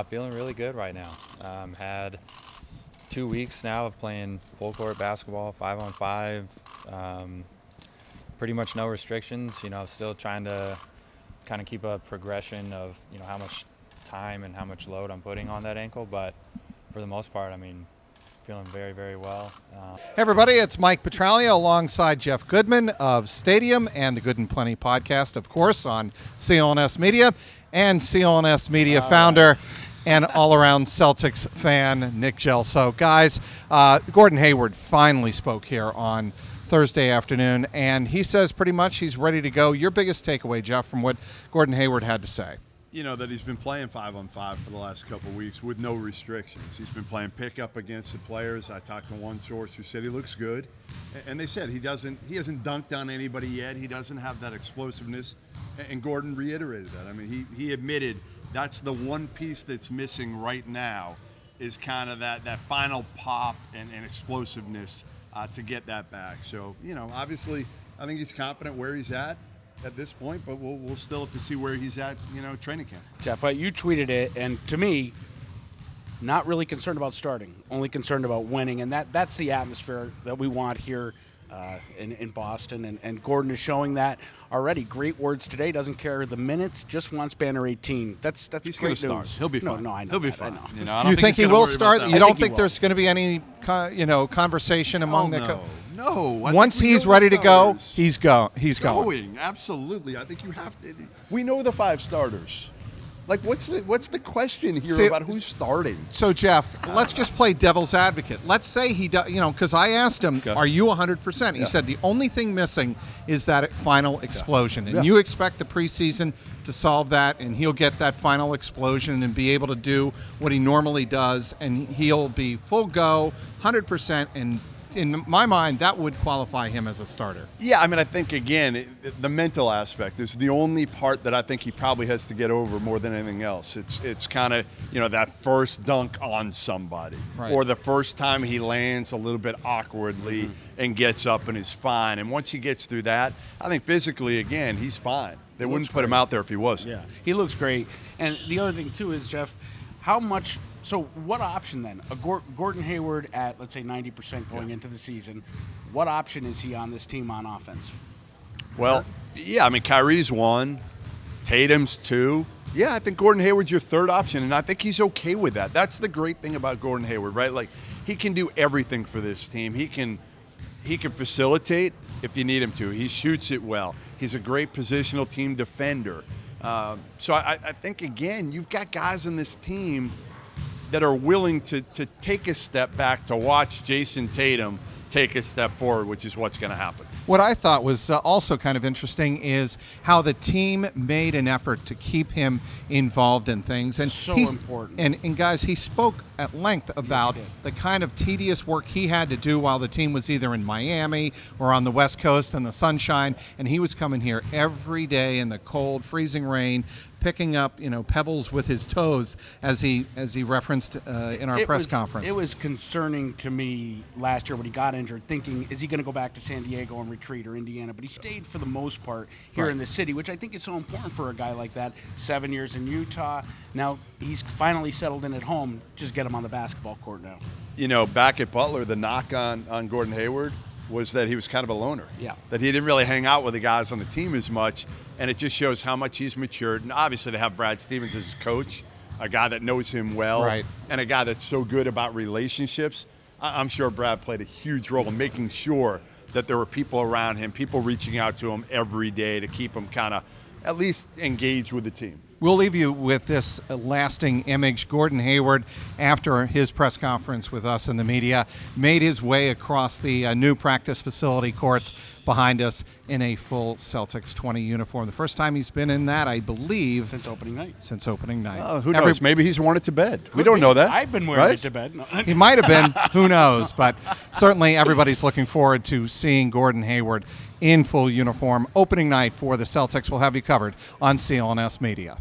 Feeling really good right now. Had 2 weeks now of playing full court basketball, 5-on-5. Pretty much no restrictions. Still trying to kind of keep a progression of how much time and how much load I'm putting on that ankle. But for the most part, feeling very, very well. Hey everybody, it's Mike Petralia alongside Jeff Goodman of Stadium and the Good and Plenty podcast, of course, on CLNS Media, and CLNS Media founder and all-around Celtics fan, Nick Gelso. Guys, Gordon Hayward finally spoke here on Thursday afternoon, and he says pretty much he's ready to go. Your biggest takeaway, Jeff, from what Gordon Hayward had to say? That he's been playing 5-on-5 for the last couple of weeks with no restrictions. He's been playing pickup against the players. I talked to one source who said he looks good, and they said he hasn't dunked on anybody yet. He doesn't have that explosiveness, and Gordon reiterated that. He admitted that's the one piece that's missing right now is kind of that final pop and explosiveness to get that back. So, obviously, I think he's confident where he's at this point, but we'll still have to see where he's at, training camp. Jeff, you tweeted it, and to me, not really concerned about starting, only concerned about winning, and that's the atmosphere that we want here in Boston, and Gordon is showing that already. Great words today, doesn't care the minutes, just wants banner 18. That's he's great gonna news. start. He'll be fine. No, I know. He'll be that, fine. I know. I don't You think he will start? You don't think will. there's going to be any, conversation among the? No. Once he's ready to go, he's going. Absolutely. I think you have to. We know the 5 starters. Like, what's the question here about who's starting? So, Jeff, let's just play devil's advocate. Let's say he does, because I asked him, are you 100%? He said the only thing missing is that final explosion. And you expect the preseason to solve that, and he'll get that final explosion and be able to do what he normally does, and he'll be full go, 100%, and in my mind, that would qualify him as a starter. Yeah, I think, again, the mental aspect is the only part that I think he probably has to get over more than anything else. It's kind of, that first dunk on somebody, or the first time he lands a little bit awkwardly and gets up and is fine. And once he gets through that, I think physically, again, he's fine. They wouldn't put him out there if he wasn't. Yeah, he looks great. And the other thing, too, is, Jeff, how much – so what option then? Gordon Hayward at, let's say, 90% going into the season, what option is he on this team on offense? Well, Kyrie's 1, Tatum's 2. Yeah, I think Gordon Hayward's your third option, and I think he's okay with that. That's the great thing about Gordon Hayward, right? Like, he can do everything for this team. He can facilitate if you need him to. He shoots it well. He's a great positional team defender. So I think, again, you've got guys in this team that are willing to take a step back to watch Jason Tatum take a step forward, which is what's going to happen. What I thought was also kind of interesting is how the team made an effort to keep him involved in things. And so important. And guys, he spoke at length about the kind of tedious work he had to do while the team was either in Miami or on the West Coast in the sunshine. And he was coming here every day in the cold, freezing rain, picking up, pebbles with his toes, as he referenced in our press conference. It was concerning to me last year when he got injured, thinking, is he going to go back to San Diego and retreat, or Indiana? But he stayed for the most part here in the city, which I think is so important for a guy like that. 7 years in Utah. Now he's finally settled in at home. Just get him on the basketball court now. Back at Butler, the knock on Gordon Hayward was that he was kind of a loner. Yeah. That he didn't really hang out with the guys on the team as much, and it just shows how much he's matured. And obviously to have Brad Stevens as his coach, a guy that knows him well, and a guy that's so good about relationships, I'm sure Brad played a huge role in making sure that there were people around him, people reaching out to him every day to keep him kind of at least engaged with the team. We'll leave you with this lasting image. Gordon Hayward, after his press conference with us in the media, made his way across the new practice facility courts behind us in a full Celtics 20 uniform. The first time he's been in that, I believe. Since opening night. Who knows? Maybe he's worn it to bed. We don't know that. I've been wearing it to bed. No. He might have been. Who knows? But certainly everybody's looking forward to seeing Gordon Hayward in full uniform. Opening night for the Celtics. We'll have you covered on CLNS Media.